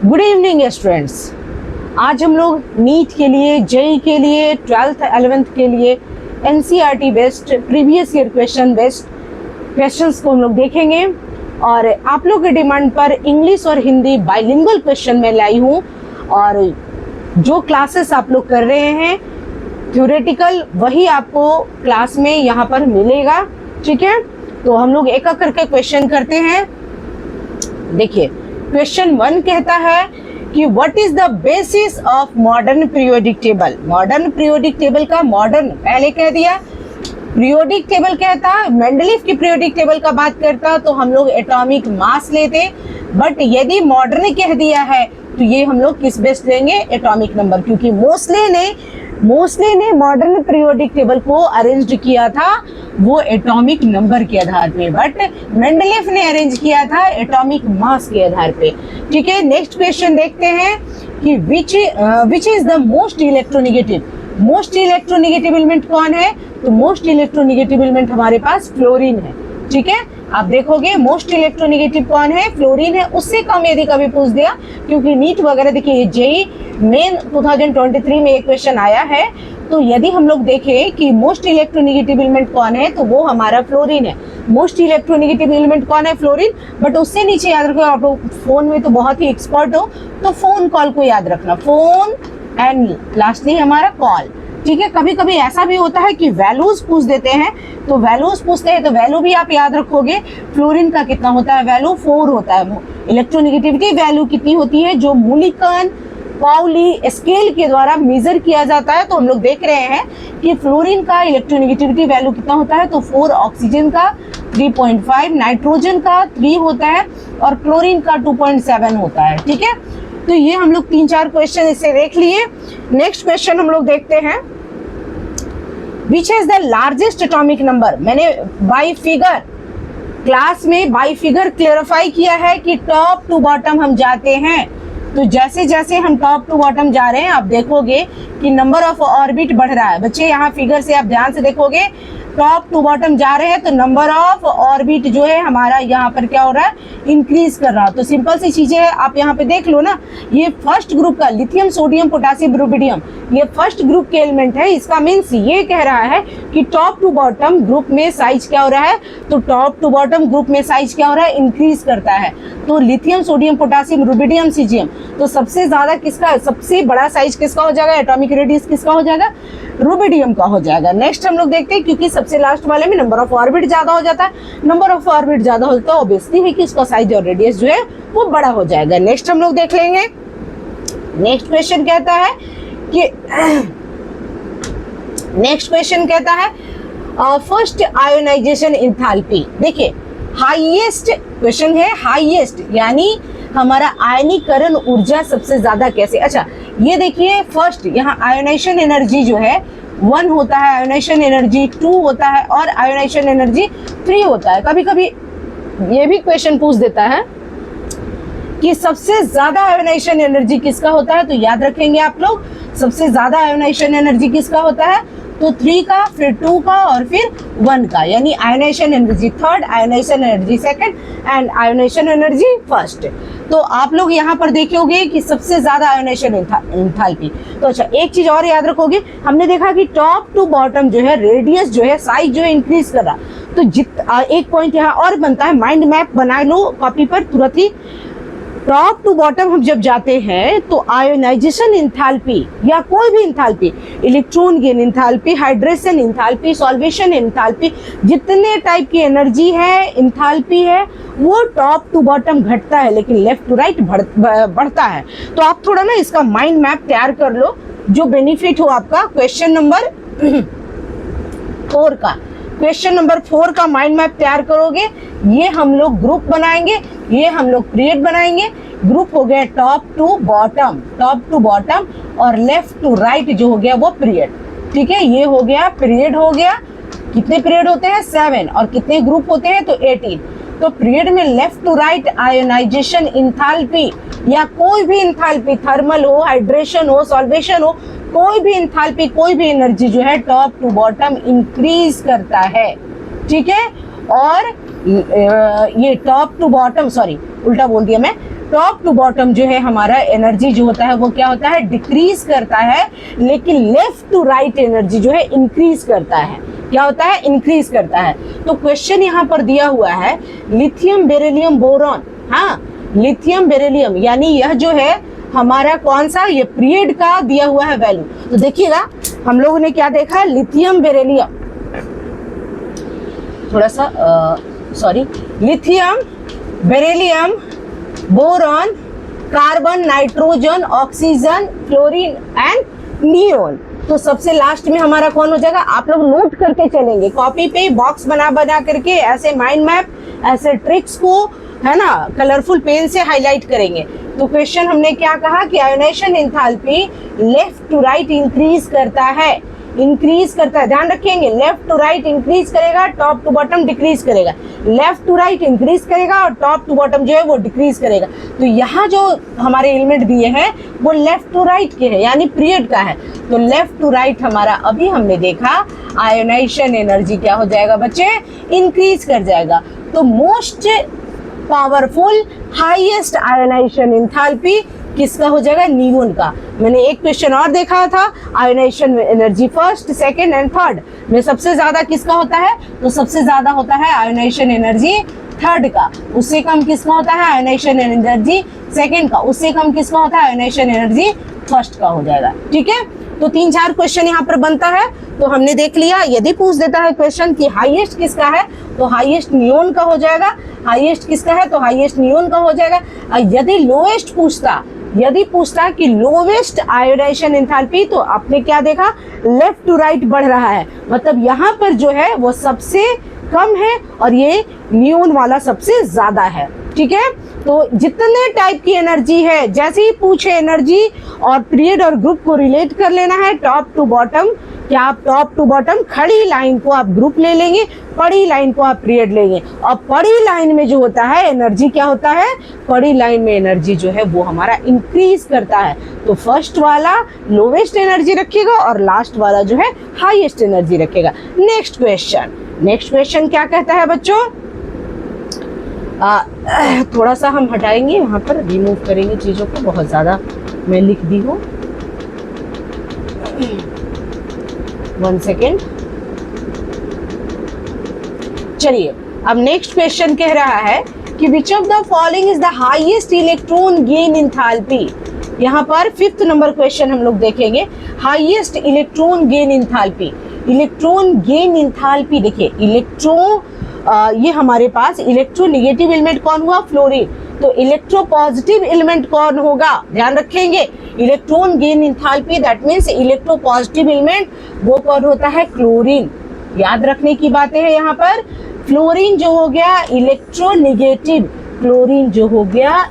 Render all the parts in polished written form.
Good evening students. आज हम लोग नीट के लिए, जेई के लिए, 12th 11th के लिए NCERT based previous year question based questions को हम लोग देखेंगे। और आप लोग के डिमांड पर इंग्लिश और हिंदी बाइलिंगुअल क्वेश्चन में लाई हूँ। और जो क्लासेस आप लोग कर रहे हैं थ्योरेटिकल, वही आपको क्लास में यहाँ पर मिलेगा। ठीक है, तो हम लोग एक एक करके क्वेश्चन करते हैं। देखिए, क्वेश्चन 1 कहता है कि what is the basis of modern periodic table. Modern periodic table का मॉडर्न पहले कह दिया, पीरियोडिक टेबल कहता, मेंडलीफ की पीरियोडिक टेबल का बात करता तो हम लोग एटॉमिक मास लेते। बट यदि मॉडर्न कह दिया है तो ये हम लोग किस बेस्ड लेंगे? एटॉमिक नंबर, क्योंकि मोस्टली ने मॉडर्न पीरियोडिक टेबल को अरेंज किया था वो एटॉमिक नंबर के आधार पे, बट मेंडलीफ ने अरेंज किया था एटॉमिक मास के आधार पे। ठीक है, नेक्स्ट क्वेश्चन देखते हैं कि which is the most electronegative. Most electronegative element कौन है? तो मोस्ट इलेक्ट्रोनेगेटिव एलिमेंट हमारे पास फ्लोरीन है। ठीक है, आप देखोगे मोस्ट इलेक्ट्रोनेगेटिव कौन है? फ्लोरीन है। उससे कम यदि कभी पूछ दिया, क्योंकि नीट वगैरह देखिए जेई मेन 2023 में एक क्वेश्चन आया है, तो यदि हम लोग देखें कि मोस्ट इलेक्ट्रोनेगेटिव एलिमेंट कौन है तो वो हमारा फ्लोरीन है। मोस्ट इलेक्ट्रोनेगेटिव एलिमेंट कौन है? फ्लोरीन। बट उससे नीचे याद रखो, आप लोग फोन में तो बहुत ही एक्सपर्ट हो तो फोन कॉल को याद रखना, फोन एंड लास्टली हमारा कॉल। ठीक है, कभी कभी ऐसा भी होता है कि वैल्यूज पूछ देते हैं, तो वैल्यूज पूछते हैं तो वैल्यू भी आप याद रखोगे। फ्लोरीन का कितना होता है वैल्यू? 4 होता है। इलेक्ट्रोनेगेटिविटी वैल्यू कितनी होती है जो मूल्यांकन पाउली स्केल के द्वारा मेजर किया जाता है, तो हम लोग देख रहे हैं कि फ्लोरीन का इलेक्ट्रोनेगेटिविटी वैल्यू कितना होता है? तो 4, ऑक्सीजन का 3.5, नाइट्रोजन का 3 होता है और क्लोरीन का 2.7 होता है। ठीक है, तो ये हम लोग 3-4 क्वेश्चन इससे देख लिए। नेक्स्ट क्वेश्चन हम लोग देखते हैं, which is the largest atomic number. मैंने बाई फिगर क्लास में बाई फिगर क्लेरिफाई किया है कि टॉप टू बॉटम हम जाते हैं, तो जैसे जैसे हम टॉप टू बॉटम जा रहे हैं आप देखोगे कि नंबर ऑफ ऑर्बिट बढ़ रहा है। बच्चे यहाँ फिगर से आप ध्यान से देखोगे, टॉप टू बॉटम जा रहे हैं तो नंबर ऑफ ऑर्बिट जो है हमारा यहाँ पर क्या हो रहा है? इंक्रीज कर रहा है। तो सिंपल सी चीजें है, आप यहाँ पे देख लो ना, ये फर्स्ट ग्रुप का लिथियम सोडियम पोटेशियम रुबिडियम, ये फर्स्ट ग्रुप के एलिमेंट है। इसका मीन्स ये कह रहा है कि टॉप टू बॉटम ग्रुप में साइज क्या हो रहा है? तो टॉप टू बॉटम ग्रुप में साइज क्या हो रहा है? इंक्रीज करता है। तो lithium sodium potassium rubidium caesium, तो सबसे ज्यादा किसका, सबसे बड़ा साइज किसका हो जाएगा? एटॉमिक रेडियस किसका हो जाएगा? रुबिडियम का हो जाएगा। नेक्स्ट हम लोग देखते हैं, क्योंकि सबसे लास्ट वाले में नंबर ऑफ ऑर्बिट ज्यादा हो जाता है, नंबर ऑफ ऑर्बिट ज्यादा होता है ऑब्वियसली है कि इसका साइज और रेडियस जो है वो बड़ा हो जाएगा। नेक्स्ट हम लोग देख लेंगे। नेक्स्ट क्वेश्चन कहता है कि नेक्स्ट क्वेश्चन कहता है फर्स्ट आयोनाइजेशन एंथैल्पी। देखिए, हाईएस्ट क्वेश्चन है, हाईएस्ट यानी हमारा आयनीकरण ऊर्जा सबसे ज्यादा कैसे। अच्छा, ये देखिए फर्स्ट यहाँ आयोनाइजेशन एनर्जी जो है 1 होता है, आयोनाइजेशन एनर्जी 2 होता है और आयोनाइजेशन एनर्जी 3 होता है। कभी कभी ये भी क्वेश्चन पूछ देता है कि सबसे ज्यादा आयोनाइजेशन एनर्जी किसका होता है, तो याद रखेंगे आप लोग सबसे ज्यादा आयोनाइजेशन एनर्जी किसका होता है? तो 3 का, फिर 2 का और फिर 1 का, यानी ionization energy third, ionization energy second and ionization energy first. तो आप लोग यहाँ पर देखोगे कि सबसे ज्यादा आयोनाइजेशन एंथैल्पी। तो अच्छा, एक चीज और याद रखोगे, हमने देखा कि टॉप टू बॉटम जो है रेडियस जो है साइज जो है इंक्रीज कर रहा, तो एक पॉइंट यहाँ और बनता है, माइंड मैप बना लो कॉपी पर तुरंत ही। टॉप टू बॉटम हम जब जाते हैं तो आयोनाइजेशन एंथैल्पी या कोई भी enthalpy, electron gain enthalpy, hydration enthalpy, solvation enthalpy, जितने टाइप की एनर्जी है एंथैल्पी है वो टॉप टू बॉटम घटता है, लेकिन लेफ्ट टू राइट बढ़ता है। तो आप थोड़ा ना इसका माइंड मैप तैयार कर लो जो बेनिफिट हो आपका। क्वेश्चन नंबर 4 का, क्वेश्चन नंबर 4 का माइंड मैप तैयार करोगे, ये हम लोग ग्रुप बनाएंगे, ये हम लोग पीरियड बनाएंगे। ग्रुप हो गया टॉप टू बॉटम और लेफ्ट टू राइट जो हो गया वो पीरियड। ठीक है, ये हो गया पीरियड हो गया। कितने पीरियड होते हैं? 7। और कितने ग्रुप होते हैं? तो 18। तो पीरियड में left to right ionization enthalpy या कोई भी एंथैल्पी, थर्मल हो, हाइड्रेशन हो, सॉल्वेशन हो, कोई भी एंथैल्पी, कोई भी एनर्जी जो है टॉप टू बॉटम इंक्रीज करता है। ठीक है, और ये टॉप टू बॉटम, सॉरी उल्टा बोल दिया मैं, टॉप टू बॉटम जो है हमारा एनर्जी जो होता है वो क्या होता है, डिक्रीज करता है, लेकिन लेफ्ट टू राइट एनर्जी जो है इंक्रीज करता है। क्या होता है, इंक्रीज करता है। तो क्वेश्चन यहाँ पर दिया हुआ है लिथियम बेरिलियम बोरॉन, हाँ लिथियम बेरिलियम, यानी यह जो है हमारा कौन सा, ये पीरियड का दिया हुआ है वैल्यू। तो देखिएगा हम लोगों ने क्या देखा, लिथियम बेरिलियम, थोड़ा सा sorry, lithium beryllium boron carbon nitrogen oxygen fluorine and neon. तो सबसे लास्ट में हमारा कौन हो जाएगा, आप लोग नोट करके चलेंगे, कॉपी पे बॉक्स बना बना करके ऐसे माइंड मैप, ऐसे ट्रिक्स को है ना कलरफुल पेन से हाईलाइट करेंगे। तो क्वेश्चन हमने क्या कहा कि ionization enthalpy left to right increase करता है, इंक्रीज करता है, ध्यान रखेंगे, लेफ्ट टू राइट इंक्रीज करेगा, टॉप टू बॉटम डिक्रीज करेगा, लेफ्ट टू राइट इंक्रीज करेगा और टॉप टू बॉटम जो है वो डिक्रीज करेगा। तो यहाँ जो हमारे एलिमेंट दिए हैं वो लेफ्ट टू राइट के हैं, यानी पीरियड का है। तो लेफ्ट टू राइट हमारा अभी हमने देखा आयोनाइजेशन एनर्जी क्या हो जाएगा बच्चे, इंक्रीज कर जाएगा। तो most powerful highest ionisation enthalpy किसका हो जाएगा, नियोन का। मैंने एक क्वेश्चन और देखा था, ionization energy first, second and third में सबसे ज्यादा किसका होता है, तो सबसे ज्यादा होता है आयोनाइजेशन एनर्जी थर्ड का, उससे कम किसका होता है आयोनाइजेशन एनर्जी सेकंड का, उससे कम किसका होता है आयोनाइजेशन एनर्जी फर्स्ट का हो जाएगा। ठीक है, तो 3-4 क्वेश्चन यहाँ पर बनता है। तो हमने देख लिया, यदि पूछ देता है क्वेश्चन कि हाईएस्ट किसका है तो हाईएस्ट नियोन का हो जाएगा, हाईएस्ट किसका है तो हाईएस्ट नियोन का हो जाएगा। यदि लोएस्ट पूछता, यदि पूछता कि लोवेस्ट आयोनाइजेशन एंथैल्पी, तो आपने क्या देखा, लेफ्ट टू राइट बढ़ रहा है, मतलब यहाँ पर जो है वो सबसे कम है और ये नियोन वाला सबसे ज्यादा है। ठीक है, तो जितने टाइप की एनर्जी है, जैसे ही पूछे एनर्जी और पीरियड और ग्रुप को रिलेट कर लेना है, टॉप टू बॉटम, क्या आप टॉप टू बॉटम खड़ी लाइन को आप ग्रुप ले लेंगे, पड़ी लाइन को आप पीरियड लेंगे, और पड़ी लाइन में जो होता है एनर्जी क्या होता है, पड़ी लाइन में एनर्जी जो है वो हमारा इंक्रीज करता है। तो फर्स्ट वाला लोवेस्ट एनर्जी रखेगा और लास्ट वाला जो है हाईएस्ट एनर्जी रखेगा। नेक्स्ट क्वेश्चन, नेक्स्ट क्वेश्चन क्या कहता है बच्चों, थोड़ा सा हम हटाएंगे, यहाँ पर रिमूव करेंगे चीजों को, बहुत ज्यादा मैं लिख दी हूँ, 1 सेकेंड। चलिए, अब नेक्स्ट क्वेश्चन कह रहा है कि which of the following is the highest electron gain enthalpy. यहाँ पर 5th नंबर क्वेश्चन हम लोग देखेंगे, highest electron gain enthalpy. Electron gain enthalpy देखिए, इलेक्ट्रॉन ये हमारे पास इलेक्ट्रोनेगेटिव एलिमेंट कौन हुआ, फ्लोरीन, तो इलेक्ट्रो पॉजिटिव एलिमेंट कौन होगा, ध्यान रखेंगे, electron gain enthalpy that means electro positive element वो कौन होता है, क्लोरीन। याद रखने की बातें हैं यहाँ पर, फ्लोरीन जो हो गया इलेक्ट्रोनेगेटिव, क्लोरीन जो हो गया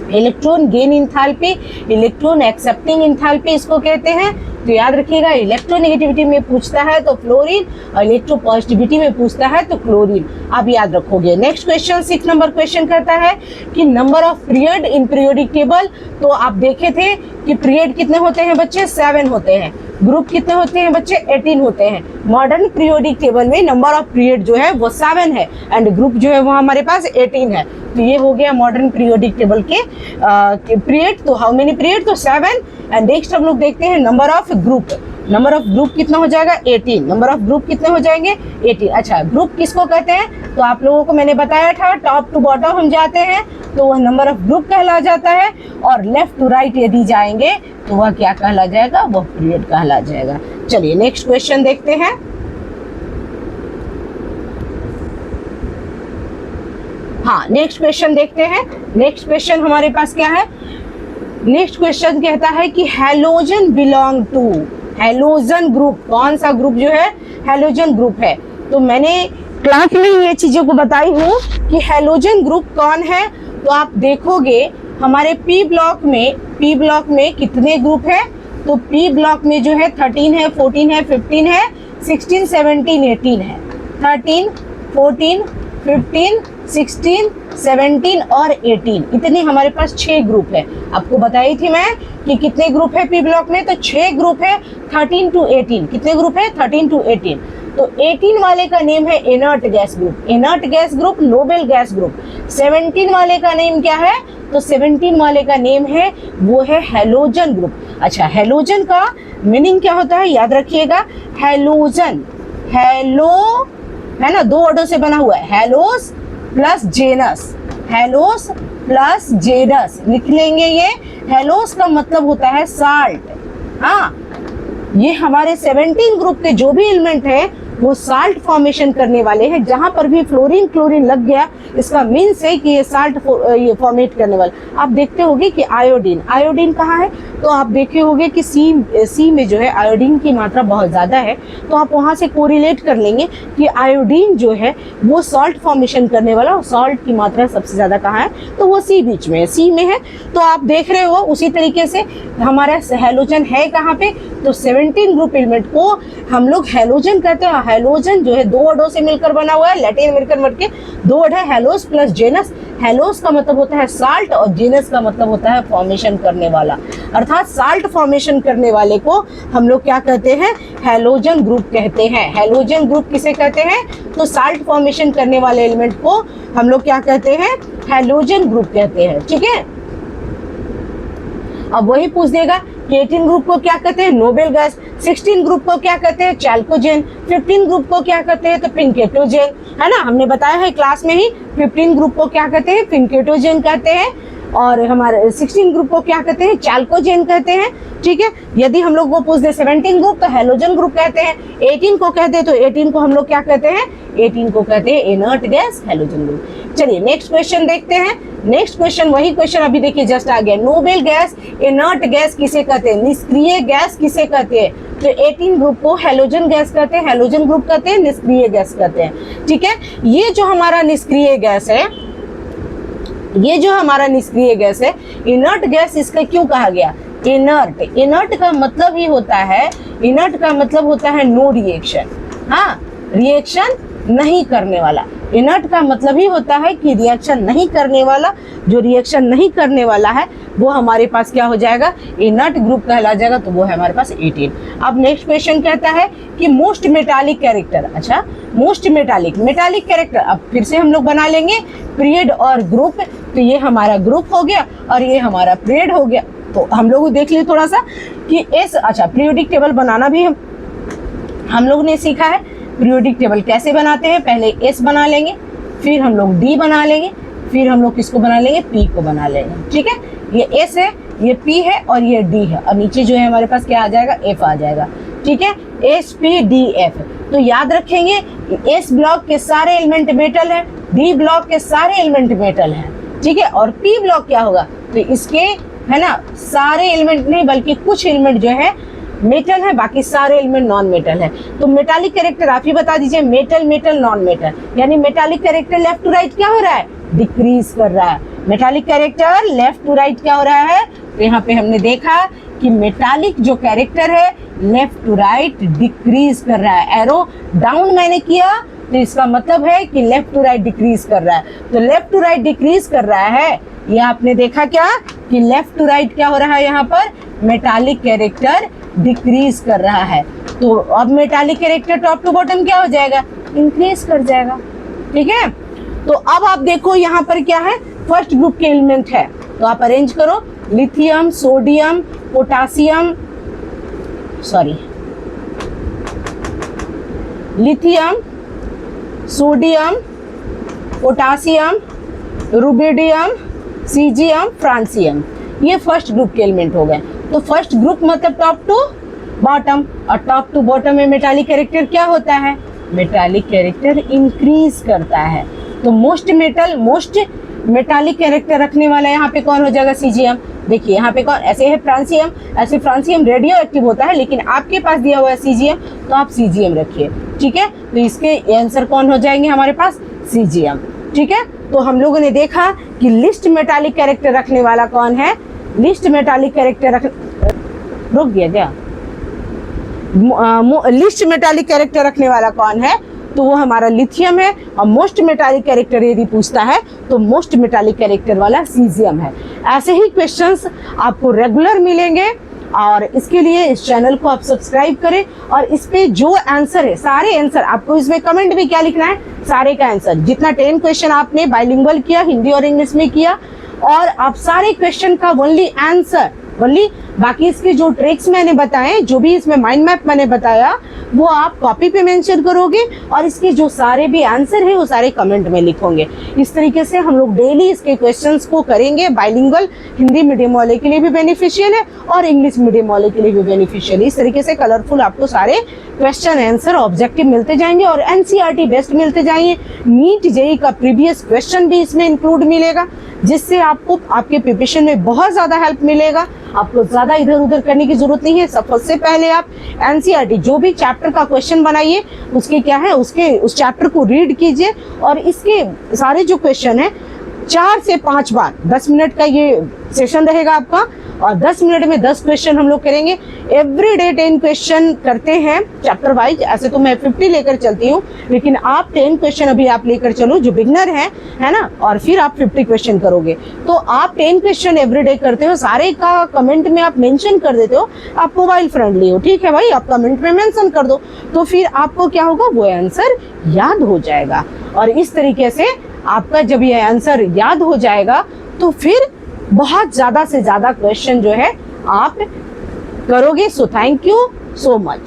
electron gain enthalpy, electron accepting enthalpy इसको कहते हैं। तो याद रखिएगा, इलेक्ट्रोनेगेटिविटी में पूछता है तो फ्लोरीन और इलेक्ट्रोपॉजिटिविटी में पूछता है तो क्लोरीन, आप याद रखोगे। नेक्स्ट क्वेश्चन 6 नंबर क्वेश्चन करता है कि number of period in periodic table. तो आप देखे थे कि पीरियड कितने होते हैं बच्चे, 7 होते हैं, ग्रुप कितने होते हैं बच्चे, 18 होते हैं। मॉडर्न पीरियोडिक टेबल में नंबर ऑफ पीरियड जो है वो 7 है एंड ग्रुप जो है वो हमारे पास 18 है। तो ये हो गया मॉडर्न पीरियोडिक टेबल के पीरियड। तो हाउ मेनी पीरियड, तो 7। एंड नेक्स्ट हम लोग देखते हैं number of group. Number of group कितना हो जाएगा, 18। नंबर ऑफ ग्रुप कितने हो जाएंगे, 18। अच्छा, ग्रुप किसको कहते हैं, तो आप लोगों को मैंने बताया था टॉप टू बॉटम हम जाते हैं तो वह नंबर ऑफ ग्रुप कहला जाता है, और लेफ्ट टू राइट यदि जाएंगे तो वह क्या कहला जाएगा, वह पीरियड कहला जाएगा। चलिए नेक्स्ट क्वेश्चन देखते हैं। हाँ, नेक्स्ट क्वेश्चन देखते हैं। नेक्स्ट क्वेश्चन हमारे पास क्या है, नेक्स्ट क्वेश्चन कहता है कि halogen belong to, halogen group, कौन सा ग्रुप जो है, हैलोजन ग्रुप है। तो मैंने क्लास में ये चीजों को बताई हूँ कि हैलोजन ग्रुप कौन है। तो आप देखोगे हमारे पी ब्लॉक में कितने ग्रुप है, तो पी ब्लॉक में जो है 13 है, 14 है, 15 है, 16, 17, 18 है। 13, 14, 15, 16, 17 और 18, इतने हमारे पास 6 ग्रुप है। आपको बताई थी मैं कि कितने ग्रुप है पी ब्लॉक में, तो 6 ग्रुप है 13 to 18। कितने ग्रुप है, 13 to 18। तो 18 वाले का नेम है inert gas group, inert gas group, noble gas group. 17 वाले का नेम क्या है? तो 17 वाले का नेम है वो है हैलोजन ग्रुप। अच्छा, हैलोजन का मीनिंग क्या होता है याद रखिएगा, हैलोजन, हैलो है ना, दो वर्डों से बना हुआ है, हैलोस प्लस जेनस, हैलोस प्लस जेनस लिख लेंगे ये। हैलोस का मतलब होता है साल्ट। हाँ, ये हमारे 17 ग्रुप के जो भी एलिमेंट है वो साल्ट फॉर्मेशन करने वाले हैं। जहां पर भी फ्लोरीन क्लोरीन लग गया, इसका मीन्स है कि ये साल्ट ये फॉर्मेट करने वाला। आप देखते होंगे कि आयोडीन, आयोडीन कहाँ है? तो आप देखे होंगे कि सी में जो है आयोडीन की मात्रा बहुत ज़्यादा है, तो आप वहाँ से कोरिलेट कर लेंगे कि आयोडीन जो है वो सॉल्ट फॉर्मेशन करने वाला, और सॉल्ट की मात्रा सबसे ज़्यादा कहाँ है? तो वो सी बीच में है, सी में है। तो आप देख रहे हो उसी तरीके से हमारा हैलोजन है कहाँ पे? तो 17 ग्रुप एलिमेंट को हम लोग हैलोजन कहते हैं। हैलोजन जो है दो वर्डों से मिलकर बना हुआ है, लैटिन अमेरिकन वर्ड के दो वर्ड है, हैलोस प्लस जेनस। हैलोस का मतलब होता है साल्ट और जेनस का मतलब होता है फॉर्मेशन करने वाला, अर्थात साल्ट फॉर्मेशन करने वाले को हम लोग क्या कहते हैं? हैलोजन ग्रुप कहते हैं। हैलोजन ग्रुप किसे कहते हैं? तो साल्ट फॉर्मेशन करने वाले एलिमेंट को हम लोग क्या कहते हैं? हैलोजन ग्रुप कहते हैं। ठीक है, अब वही पूछ देगा कि 18 ग्रुप को क्या कहते हैं? Noble gas. 16 ग्रुप को क्या कहते हैं? चैल्कोजेन। 15 ग्रुप को क्या कहते हैं? तो पिनकेटोजेन, है ना, हमने बताया है क्लास में ही। 15 ग्रुप को क्या कहते हैं? पिनकेटोजेन कहते हैं। और हमारे 16 ग्रुप को क्या कहते हैं? चैल्कोजेन कहते हैं। ठीक है, यदि हम लोग वो पूछ दे 17 ग्रुप तो हैलोजन ग्रुप कहते हैं। 18 को कहते हैं तो 18 को हम लोग क्या कहते हैं? 18 को कहते हैं इनर्ट गैस हैलोजन ग्रुप। चलिए नेक्स्ट क्वेश्चन देखते हैं। नेक्स्ट क्वेश्चन वही क्वेश्चन अभी देखिए जस्ट आ गया। नोबल गैस, इनर्ट गैस किसे कहते हैं? निष्क्रिय गैस किसे कहते हैं? तो 18 ग्रुप को हैलोजन गैस कहते हैं, हैलोजन ग्रुप कहते हैं, निष्क्रिय गैस कहते हैं। ठीक है, ये जो हमारा निष्क्रिय गैस है, ये जो हमारा निष्क्रिय गैस है, इनर्ट गैस इसका क्यों कहा गया? इनर्ट, इनर्ट का मतलब ही होता है, इनर्ट का मतलब होता है नो रिएक्शन। हाँ, रिएक्शन नहीं करने वाला। इनर्ट का मतलब ही होता है कि रिएक्शन नहीं करने वाला। जो रिएक्शन नहीं करने वाला है वो हमारे पास क्या हो जाएगा? इनर्ट ग्रुप कहला जाएगा। तो वो है हमारे पास 18। अब नेक्स्ट क्वेश्चन कहता है कि मोस्ट मेटालिक कैरेक्टर। अच्छा, मोस्ट मेटालिक, मेटालिक कैरेक्टर अब फिर से हम लोग बना लेंगे पीरियड और ग्रुप। तो ये हमारा ग्रुप हो गया और ये हमारा पीरियड हो गया। तो हम लोग देख लिए थोड़ा सा कि एस, अच्छा पीरियोडिक टेबल बनाना भी हम लोग ने सीखा है। पीरियोडिक टेबल कैसे बनाते हैं? पहले एस बना लेंगे, फिर हम लोग डी बना लेंगे, फिर हम लोग किसको बना लेंगे? पी को बना लेंगे। ठीक है, ये एस है, ये पी है और ये डी है, और नीचे जो है हमारे पास क्या आ जाएगा? एफ आ जाएगा। ठीक है, एस पी डी एफ। तो याद रखेंगे एस ब्लॉक के सारे एलिमेंट मेटल है, डी ब्लॉक के सारे एलिमेंट मेटल है। ठीक है, और पी ब्लॉक क्या होगा? तो इसके है ना सारे एलिमेंट नहीं बल्कि कुछ एलिमेंट जो है मेटल है, बाकी सारे एलिमेंट नॉन मेटल है। तो मेटालिक कैरेक्टर आप ही बता दीजिए, मेटल मेटल नॉन मेटल, यानी metallic character left to right क्या हो रहा है? डिक्रीज कर रहा है। Metallic character left to right क्या हो रहा है? तो यहाँ पे हमने देखा कि मेटालिक जो कैरेक्टर है लेफ्ट टू राइट डिक्रीज कर रहा है। एरो डाउन मैंने किया तो इसका मतलब है कि लेफ्ट टू राइट डिक्रीज कर रहा है। तो लेफ्ट टू राइट डिक्रीज कर रहा है, ये आपने देखा क्या कि लेफ्ट टू राइट क्या हो रहा है? यहाँ पर मेटालिक कैरेक्टर डिक्रीज कर रहा है। तो अब metallic character top to bottom क्या हो जाएगा? इंक्रीज कर जाएगा। ठीक है, तो अब आप देखो यहाँ पर क्या है? फर्स्ट ग्रुप के एलिमेंट है, तो आप अरेंज करो। Lithium, sodium, potassium, lithium, sodium, potassium, rubidium, caesium, francium, ये फर्स्ट ग्रुप के एलिमेंट हो गए। तो फर्स्ट ग्रुप मतलब टॉप टू बॉटम, और टॉप टू बॉटम में मेटालिक कैरेक्टर क्या होता है? मेटालिक कैरेक्टर इंक्रीज करता है। तो मोस्ट मेटालिक कैरेक्टर रखने वाला यहाँ पे कौन हो जाएगा? सीजियम। देखिए यहाँ पे कौन, ऐसे है फ्रांसियम, ऐसे फ्रांसियम रेडियो एक्टिव होता है, लेकिन आपके पास दिया हुआ है सीजियम, तो आप सीजियम रखिए। ठीक है, तो इसके आंसर कौन हो जाएंगे हमारे पास? सीजियम। ठीक है, तो हम लोगों ने देखा कि लिस्ट मेटालिक कैरेक्टर रखने वाला कौन है? लिस्ट मेटालिक कैरेक्टर रुक गया क्या? लिस्ट मेटालिक कैरेक्टर रखने वाला कौन है? तो वो हमारा लिथियम है। और मोस्ट मेटालिक कैरेक्टर यदि पूछता है तो मोस्ट मेटालिक कैरेक्टर वाला सीजियम है। ऐसे ही क्वेश्चंस आपको रेगुलर मिलेंगे और इसके लिए इस चैनल को आप सब्सक्राइब करें और इस पे जो आंसर है, सारे आंसर आपको इसमें कमेंट में क्या लिखना है, सारे का आंसर, जितना 10 क्वेश्चन आपने बाइलिंगुअल किया, हिंदी और इंग्लिश में किया, और आप सारे क्वेश्चन का ओनली आंसर, ओनली बाकी इसके जो ट्रिक्स मैंने बताए, जो भी इसमें माइंड मैप मैंने बताया, वो आप कॉपी पे मेंशन करोगे और इसके जो सारे भी आंसर है वो सारे कमेंट में लिखोगे। इस तरीके से हम लोग डेली इसके क्वेश्चंस को करेंगे। बाइलिंगुअल हिंदी मीडियम वाले के लिए भी बेनिफिशियल है और इंग्लिश मीडियम वाले के लिए भी बेनिफिशियल है। इस तरीके से कलरफुल आपको सारे क्वेश्चन आंसर ऑब्जेक्टिव मिलते जाएंगे और एनसीईआरटी बेस्ट मिलते जाएंगे। नीट जेईई का प्रीवियस क्वेश्चन भी इसमें इंक्लूड मिलेगा, जिससे आपको आपके प्रिपरेशन में बहुत ज्यादा हेल्प मिलेगा। आपको ज्यादा इधर उधर करने की जरूरत नहीं है। सबसे पहले आप एनसीईआरटी जो भी चैप्टर का क्वेश्चन बनाइए, उसके क्या है, उसके उस चैप्टर को रीड कीजिए और इसके सारे जो क्वेश्चन है 4 से 5 बार, 10 मिनट का ये सेशन रहेगा आपका और 10 मिनट में 10 क्वेश्चन हम लोग करेंगे। एवरीडे 10 क्वेश्चन करते हैं चैप्टर वाइज। ऐसे तो मैं 50 लेकर चलती हूँ, लेकिन आप 10 क्वेश्चन अभी आप लेकर चलो जो बिगनर है ना, और फिर आप 50 क्वेश्चन करोगे। तो आप 10 क्वेश्चन एवरीडे करते हो, सारे का कमेंट में आप मेंशन कर देते हो, आप मोबाइल फ्रेंडली हो, ठीक है भाई, आप कमेंट में मेंशन कर दो, तो फिर आपको क्या होगा, वो आंसर याद हो जाएगा। और इस तरीके से आपका जब ये आंसर याद हो जाएगा तो फिर बहुत ज्यादा से ज्यादा क्वेश्चन जो है आप करोगे। So thank you so much.